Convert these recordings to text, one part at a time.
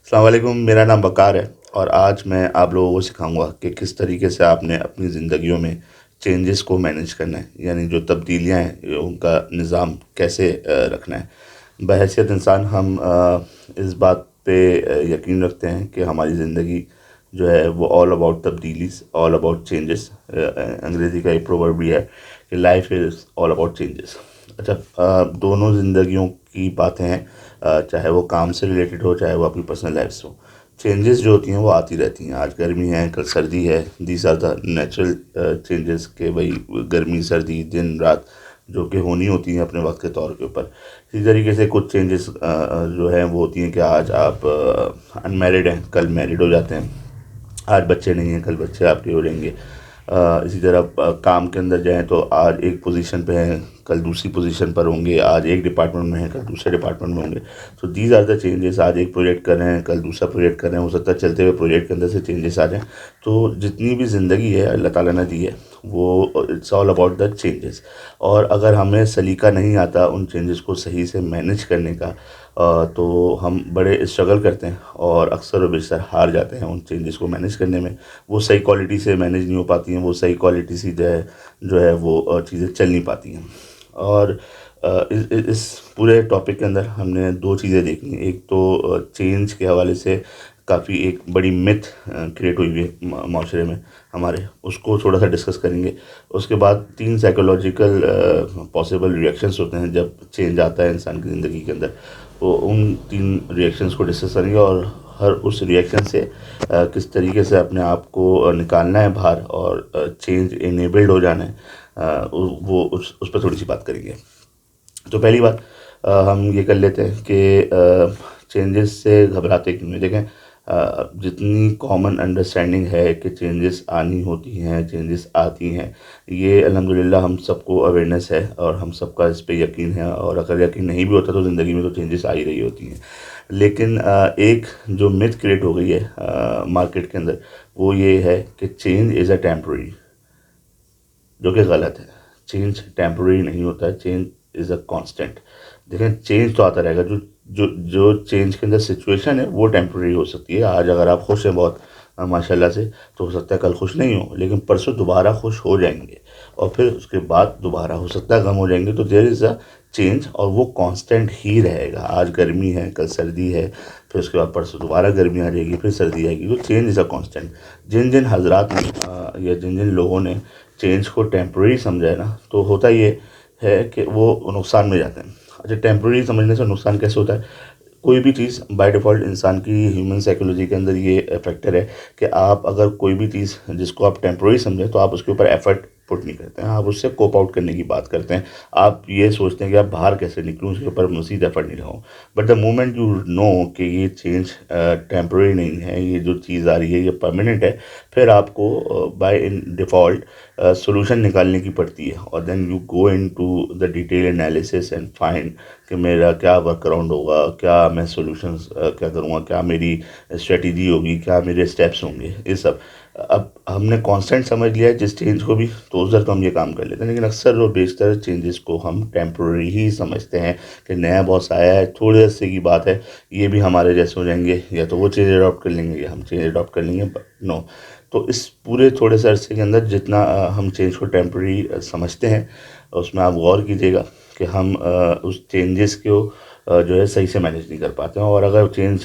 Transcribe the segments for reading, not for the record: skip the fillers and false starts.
अस्सलाम वालेकुम। मेरा नाम वक़ार है और आज मैं आप लोगों को सिखाऊंगा कि किस तरीके से आपने अपनी ज़िंदगियों में चेंजेस को मैनेज करना है, यानी जो तब्दीलियां हैं उनका निज़ाम कैसे रखना है। बहैसियत इंसान हम इस बात पे यकीन रखते हैं कि हमारी ज़िंदगी जो है वो ऑल अबाउट तब्दीलीज़, ऑल अबाउट चेंजेस। अंग्रेज़ी का एक प्रोवर्ब भी है कि life is all about changes. अच्छा, दोनों ज़िंदगियों की बातें हैं, चाहे वो काम से रिलेटेड हो, चाहे वो अपनी पर्सनल लाइफ से हो। चेंजेस जो होती हैं वो आती रहती हैं। आज गर्मी है, कल सर्दी है। These are the natural changes के भाई, गर्मी सर्दी दिन रात जो कि होनी होती हैं अपने वक्त के तौर के ऊपर। इसी तरीके से कुछ चेंजेस जो हैं वो होती हैं कि आज आप अनमैरिड हैं, कल मैरिड हो जाते हैं। आज बच्चे नहीं हैं, कल बच्चे आपके हो जाएंगे। इसी तरह काम के अंदर जाएं तो आज एक पोजीशन पे हैं, कल दूसरी पोजीशन पर होंगे। आज एक डिपार्टमेंट में हैं, कल दूसरे डिपार्टमेंट में होंगे। तो दीज आर द चेंजेस। आज एक प्रोजेक्ट कर रहे हैं, कल दूसरा प्रोजेक्ट कर रहे हैं। हो सकता है चलते हुए प्रोजेक्ट के अंदर से चेंजेस आ जाएँ। तो जितनी भी ज़िंदगी है अल्लाह ताला ने दी है, वो it's all about the changes. और अगर हमें सलीका नहीं आता उन चेंजेस को सही से मैनेज करने का, तो हम बड़े स्ट्रगल करते हैं और अक्सर व बेशतर हार जाते हैं उन चेंजेस को मैनेज करने में। वो सही क्वालिटी से मैनेज नहीं हो पाती हैं, वो सही क्वालिटी से जो है वो चीज़ें चल नहीं पाती हैं। और इस पूरे टॉपिक के अंदर हमने दो चीज़ें देखनी हैं। एक तो चेंज के हवाले से काफ़ी एक बड़ी मिथ क्रिएट हुई हुई है माशरे में हमारे, उसको थोड़ा सा डिस्कस करेंगे। उसके बाद तीन साइकोलॉजिकल पॉसिबल रिएक्शंस होते हैं जब चेंज आता है इंसान की ज़िंदगी के अंदर। वो उन तीन रिएक्शंस को डिस्कस करेंगे और हर उस रिएक्शन से किस तरीके से अपने आप को निकालना है बाहर और चेंज इनेबल्ड हो जाना है। वो उस पर थोड़ी सी बात करेंगे। तो पहली बात, हम ये कर लेते हैं कि चेंजेस से घबराते क्यों हैं। देखें, जितनी कॉमन अंडरस्टैंडिंग है कि चेंजेस आनी होती हैं, चेंजेस आती हैं, ये अल्हम्दुलिल्लाह हम सबको अवेयरनेस है और हम सबका इस पे यकीन है। और अगर यकीन नहीं भी होता तो ज़िंदगी में तो चेंजेस आ ही रही होती हैं। लेकिन एक जो मिथ क्रिएट हो गई है मार्केट के अंदर, वो ये है कि चेंज इज़ अ टेम्पररी, जो कि गलत है। चेंज टेम्पररी नहीं होता है, चेंज इज़ अ कांस्टेंट। देखें, चेंज तो आता रहेगा। जो जो जो चेंज के अंदर सिचुएशन है वो टेम्पररी हो सकती है। आज अगर आप खुश हैं बहुत माशाल्लाह से, तो हो सकता है कल खुश नहीं हो, लेकिन परसों दोबारा खुश हो जाएंगे। और फिर उसके बाद दोबारा हो सकता है गम हो जाएंगे। तो देयर इज़ अ चेंज और वो कांस्टेंट ही रहेगा। आज गर्मी है, कल सर्दी है, फिर उसके बाद परसों दोबारा गर्मी आ जाएगी, फिर सर्दी आएगी। तो चेंज इज़ अ कांस्टेंट। जिन जिन हजरात ने या जिन जिन लोगों ने चेंज को टेम्पररी समझा है ना, तो होता ये है कि वो नुकसान में जाते हैं। अच्छा, टेम्पररी समझने से नुकसान कैसे होता है? कोई भी चीज़ बाय डिफ़ॉल्ट इंसान की ह्यूमन साइकोलॉजी के अंदर ये फैक्टर है कि आप अगर कोई भी चीज़ जिसको आप टेम्पररी समझें तो आप उसके ऊपर एफर्ट पुट नहीं करते हैं, आप उससे कोप आउट करने की बात करते हैं। आप ये सोचते हैं कि आप बाहर कैसे निकलूँ, उसके ऊपर मज़ीद एफर्ट नहीं लगाऊँ। But the moment you know कि ये चेंज टेम्पररी नहीं है, ये जो चीज़ आ रही है ये परमानेंट है, फिर आपको बाय इन डिफ़ॉल्ट सॉल्यूशन निकालने की पड़ती है। और then you go into the detail analysis and find कि मेरा क्या वर्क अराउंड होगा, क्या मैं सॉल्यूशंस क्या करूँगा, क्या मेरी स्ट्रेटजी होगी, क्या मेरे स्टेप्स होंगे, ये सब। अब हमने कांस्टेंट समझ लिया है जिस चेंज को भी, तो उस दर तो हम ये काम कर लेते हैं। लेकिन अक्सर और बेशतर चेंजेस को हम टेम्प्रेरी ही समझते हैं कि नया बॉस आया है, थोड़े अरसे की बात है, ये भी हमारे जैसे हो जाएंगे, या तो वो चेंज अडॉप्ट कर लेंगे या हम चेंज अडॉप्ट कर लेंगे। नो। तो इस पूरे थोड़े से अरसे के अंदर जितना हम चेंज को टेम्प्रेरी समझते हैं, उसमें आप गौर कीजिएगा कि हम उस चेंजेस को जो है सही से मैनेज नहीं कर पाते हैं। और अगर चेंज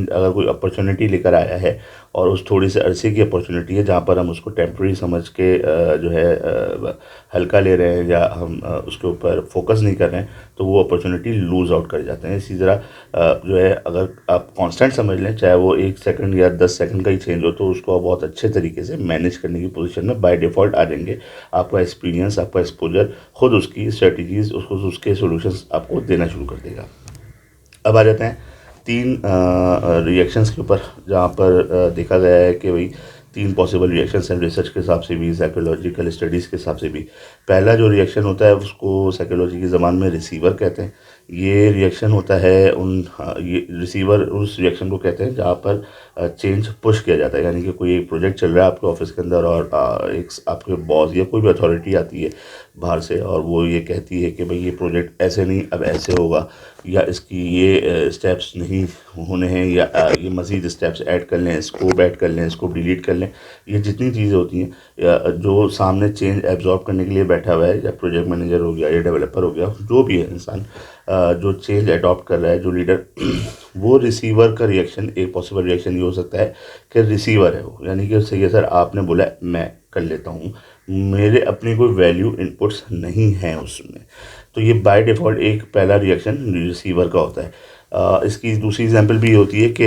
अगर कोई अपॉर्चुनिटी लेकर आया है और उस थोड़ी से अरसे की अपॉर्चुनिटी है जहाँ पर हम उसको टेम्प्रेरी समझ के जो है हल्का ले रहे हैं या हम उसके ऊपर फोकस नहीं कर रहे हैं, तो वो अपॉर्चुनिटी लूज़ आउट कर जाते हैं। इसी तरह जो है अगर आप कांस्टेंट समझ लें, चाहे वो 1 सेकंड या 10 सेकंड का ही चेंज हो, तो उसको आप बहुत अच्छे तरीके से मैनेज करने की पोजीशन में बाय डिफ़ॉल्ट आ जाएंगे। आपका एक्सपीरियंस, आपका एक्सपोजर खुद उसकी स्ट्रेटजीज़, उसको उसके सॉल्यूशंस आपको देना शुरू कर देगा। अब आ जाते हैं तीन रिएक्शंस के ऊपर, जहाँ पर देखा गया है कि भाई तीन पॉसिबल रिएक्शंस हैं रिसर्च के हिसाब से भी, साइकोलॉजिकल स्टडीज़ के हिसाब से भी। पहला जो रिएक्शन होता है उसको साइकोलॉजी की ज़बान में रिसीवर कहते हैं। ये रिएक्शन होता है ये रिसीवर उस रिएक्शन को कहते हैं जहाँ पर चेंज पुश किया जाता है। यानी कि कोई एक प्रोजेक्ट चल रहा है आपके ऑफिस के अंदर और एक आपके बॉस या कोई भी अथॉरिटी आती है बाहर से और वो ये कहती है कि भाई ये प्रोजेक्ट ऐसे नहीं अब ऐसे होगा, या इसकी ये स्टेप्स नहीं होने हैं, या ये मज़ीद स्टेप्स ऐड कर लें, स्कोप ऐड कर लें, इसको डिलीट कर लें। ये जितनी चीज़ें होती हैं या जो सामने चेंज एब्जॉर्ब करने के लिए बैठा हुआ है, या प्रोजेक्ट मैनेजर हो गया या डेवलपर हो गया, जो भी है इंसान जो चेंज अडॉप्ट कर रहा है, जो लीडर वो रिसीवर का रिएक्शन, एक पॉसिबल रिएक्शन ये हो सकता है कि रिसीवर है वो, यानी कि सही है सर आपने बोला मैं कर लेता हूँ, मेरे अपनी कोई वैल्यू इनपुट्स नहीं हैं उसमें। तो ये बाय डिफ़ॉल्ट एक पहला रिएक्शन रिसीवर का होता है। इसकी दूसरी एग्जांपल भी होती है कि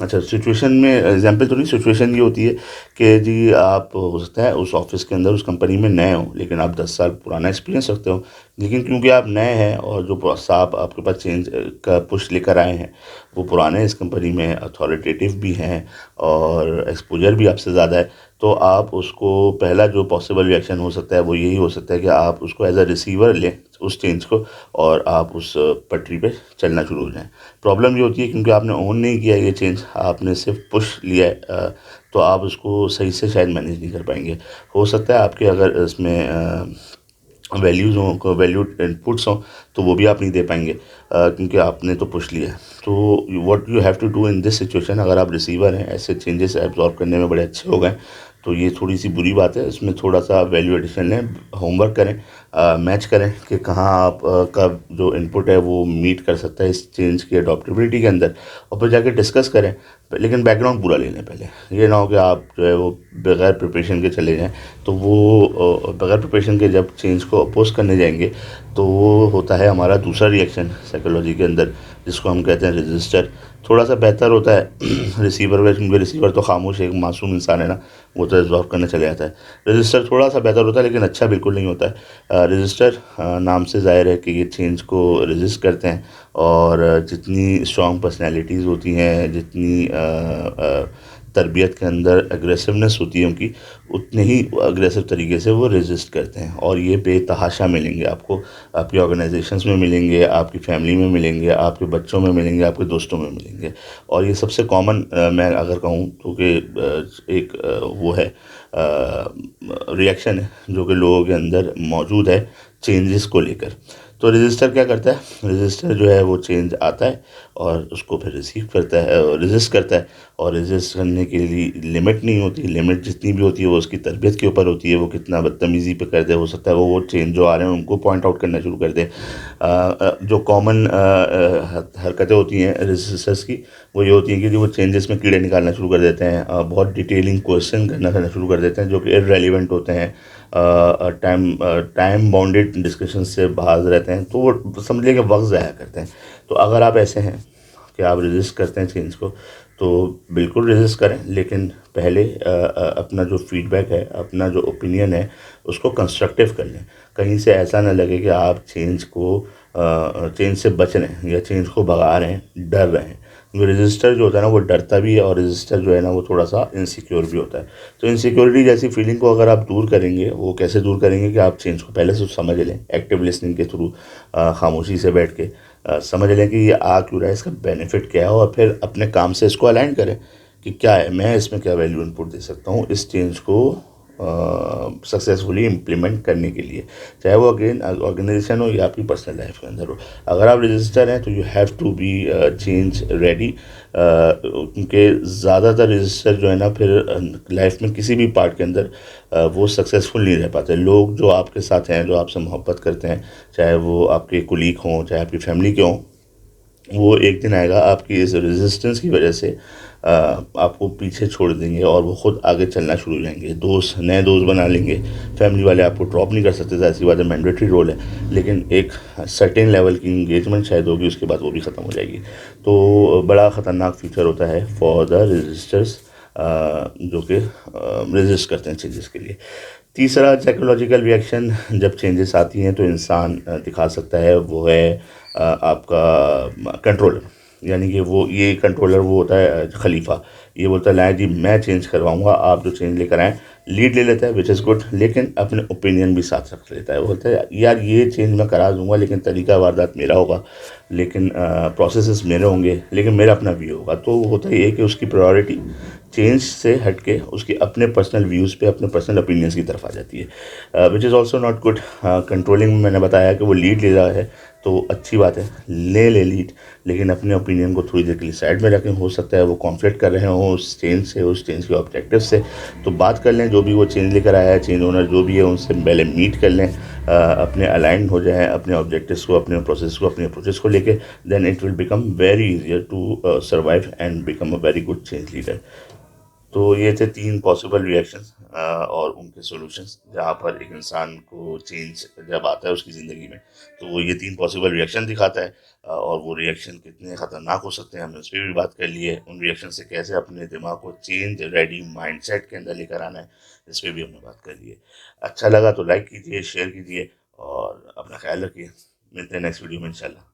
अच्छा सिचुएशन में एग्जांपल तो नहीं, सिचुएशन ये होती है कि जी आप हो सकता है उस ऑफिस के अंदर उस कंपनी में नए हो, लेकिन आप 10 साल पुराना एक्सपीरियंस रखते हो, लेकिन क्योंकि आप नए हैं और जो साहब आपके पास चेंज का पुश लेकर आए हैं वो पुराने इस कंपनी में अथॉरिटेटिव भी हैं और एक्सपोजर भी आपसे ज़्यादा है, तो आप उसको पहला जो पॉसिबल रिएक्शन हो सकता है वो यही हो सकता है कि आप उसको एज अ रिसीवर लें उस चेंज को और आप उस पटरी पे चलना शुरू हो जाएं। प्रॉब्लम ये होती है क्योंकि आपने ओन नहीं किया ये चेंज, आपने सिर्फ पुश लिया है, तो आप उसको सही से शायद मैनेज नहीं कर पाएंगे। हो सकता है आपके अगर इसमें वैल्यूज़ हों, को वैल्यू इनपुट्स हों, तो वो भी आप नहीं दे पाएंगे क्योंकि आपने तो पुश लिया है। तो what you have to do in this situation, अगर आप रिसीवर हैं, ऐसे चेंजेस एब्जॉर्ब करने में बड़े अच्छे हो गए, तो ये थोड़ी सी बुरी बात है। इसमें थोड़ा सा वैल्यू एडिशन लें, होमवर्क करें, मैच करें कि कहाँ आप का जो इनपुट है वो मीट कर सकता है इस चेंज की अडॉप्टेबिलिटी के अंदर, और फिर जाके डिस्कस करें। लेकिन बैकग्राउंड पूरा ले लें पहले, ये ना हो कि आप जो है वो बगैर प्रिपरेशन के चले जाएं, तो वो बगैर प्रिपरेशन के जब चेंज को अपोज करने जाएंगे तो वो होता है हमारा दूसरा रिएक्शन साइकोलॉजी के अंदर, जिसको हम कहते हैं रजिस्टर। थोड़ा सा बेहतर होता है रिसीवर में, क्योंकि रिसीवर तो खामोश एक मासूम इंसान है ना, वो तो एब्जॉर्व करने चले जाता है। रजिस्टर थोड़ा सा बेहतर होता है लेकिन अच्छा बिल्कुल नहीं होता है। रजिस्टर नाम से ज़ाहिर है कि ये चेंज को रजिस्ट करते हैं, और जितनी स्ट्रॉन्ग पर्सनैलिटीज़ होती हैं, जितनी तरबियत के अंदर एग्रेसिवनेस होती है उनकी, उतने ही अग्रेसिव तरीके से वो रेजिस्ट करते हैं। और ये बेतहाशा मिलेंगे आपको, आपकी ऑर्गेनाइजेशंस में मिलेंगे, आपकी फैमिली में मिलेंगे, आपके बच्चों में मिलेंगे, आपके दोस्तों में मिलेंगे। और ये सबसे कॉमन मैं अगर कहूँ तो कि एक वो है रिएक्शन है जो कि लोगों के अंदर मौजूद है चेंजेस को लेकर। तो रजिस्टर क्या करता है, रजिस्टर जो है वो चेंज आता है और उसको फिर रिसीव करता है, रेजिस्ट करता है। और रेजिस्ट करने के लिए लिमिट नहीं होती, लिमिट जितनी भी होती है वो उसकी तरबियत के ऊपर होती है, वो कितना बदतमीज़ी पे कर दे। हो सकता है वो चेंज जो आ रहे हैं उनको पॉइंट आउट करना शुरू कर दे। जो कॉमन हरकतें होती हैं रजिस्टर्स की, वो ये होती हैं कि जो वो चेंजेस में कीड़े निकालना शुरू कर देते हैं, बहुत डिटेलिंग क्वेश्चन करना शुरू कर देते हैं जो कि इररेलेवेंट होते हैं, टाइम बाउंडेड डिस्कशन से बाहर रहते हैं, तो वो समझ लीजिए कि वक्त ज़ाया करते हैं। तो अगर आप ऐसे हैं कि आप रेजिस्ट करते हैं चेंज को, तो बिल्कुल रेजिस्ट करें, लेकिन पहले अपना जो फीडबैक है, अपना जो ओपिनियन है, उसको कंस्ट्रक्टिव कर लें। कहीं से ऐसा ना लगे कि आप चेंज से बच रहे हैं या चेंज को भगा रहे हैं, डर रहे हैं। रजिस्टर जो होता है ना वो डरता भी है, और रजिस्टर जो है ना वो थोड़ा सा इनसिक्योर भी होता है। तो इनसिक्योरिटी जैसी फीलिंग को अगर आप दूर करेंगे, वो कैसे दूर करेंगे कि आप चेंज को पहले से समझ लें, एक्टिव लिसनिंग के थ्रू, खामोशी से बैठ के समझ लें कि ये आ क्यों रहा है, इसका बेनिफिट क्या है, और फिर अपने काम से इसको अलाइन करें कि क्या है, मैं इसमें क्या वैल्यू इनपुट दे सकता हूँ इस चेंज को सक्सेसफुली इम्प्लीमेंट करने के लिए, चाहे वो अगेन ऑर्गेनाइजेशन हो या आपकी पर्सनल लाइफ के अंदर हो। अगर आप रजिस्टर हैं तो you have to be change ready, क्योंकि ज़्यादातर रजिस्टर जो है ना फिर लाइफ में किसी भी पार्ट के अंदर वो सक्सेसफुल नहीं रह पाते। लोग जो आपके साथ हैं, जो आपसे मोहब्बत करते हैं, चाहे वो आपके कुलीग हों, चाहे आपकी फैमिली के हों, वो एक दिन आएगा आपकी इस रेजिस्टेंस की वजह से आपको पीछे छोड़ देंगे और वो ख़ुद आगे चलना शुरू हो जाएंगे, दोस्त नए दोस्त बना लेंगे। फैमिली वाले आपको ड्रॉप नहीं कर सकते, ऐसी बात है, मैंडेटरी रोल है, लेकिन एक सर्टेन लेवल की इंगेजमेंट शायद होगी, उसके बाद वो भी ख़त्म हो जाएगी। तो बड़ा ख़तरनाक फीचर होता है फॉर द रजिस्टर्स जो कि रेजिस्ट करते हैं चेंजेस के लिए। तीसरा साइकोलॉजिकल रिएक्शन जब चेंजेस आती हैं तो इंसान दिखा सकता है, वो है आपका कंट्रोलर। यानी कि वो ये कंट्रोलर वो होता है खलीफा, ये बोलता है लाएँ जी मैं चेंज करवाऊँगा, आप जो चेंज लेकर आएँ, लीड ले लेता है विच इज़ गुड, लेकिन अपने ओपिनियन भी साथ रख लेता है। वो बोलता है यार ये चेंज मैं करा दूंगा लेकिन तरीका वारदात मेरा होगा, लेकिन प्रोसेसेस मेरे होंगे, लेकिन मेरा अपना व्यू होगा। तो होता ये है कि उसकी प्रायोरिटी चेंज से हट के उसके अपने पर्सनल व्यूज़ पे, अपने पर्सनल ओपिनियंस की तरफ आ जाती है, which is also not good. Controlling में मैंने बताया कि वो लीड ले रहा है तो अच्छी बात है, ले लीड, लेकिन अपने ओपिनियन को थोड़ी देर के लिए साइड में रखें। हो सकता है वो कॉन्फ्लिक्ट कर रहे हों उस चेंज से, उस चेंज के ऑब्जेक्टिव से, तो बात कर लें। जो भी वो चेंज लेकर आया है, चेंज ओनर जो भी है, उनसे पहले मीट कर लें, अपने अलाइन हो जाएं अपने ऑब्जेक्टिव्स को, अपने प्रोसेस को, अपने अप्रोचेस को लेके। Then it will become very easier to survive and become a very good change leader. तो ये थे 3 पॉसिबल रिएक्शंस और उनके सॉल्यूशंस, जहाँ पर एक इंसान को चेंज जब आता है उसकी ज़िंदगी में, तो वो ये 3 पॉसिबल रिएक्शन दिखाता है। और वो रिएक्शन कितने ख़तरनाक हो सकते हैं हमने उस पर भी बात कर ली है। उन रिएक्शन से कैसे अपने दिमाग को चेंज रेडी माइंडसेट के अंदर लेकर आना है, इस पर भी हमने बात कर ली है। अच्छा लगा तो लाइक कीजिए, शेयर कीजिए और अपना ख्याल रखिए। मिलते हैं नेक्स्ट वीडियो में इंशाल्लाह।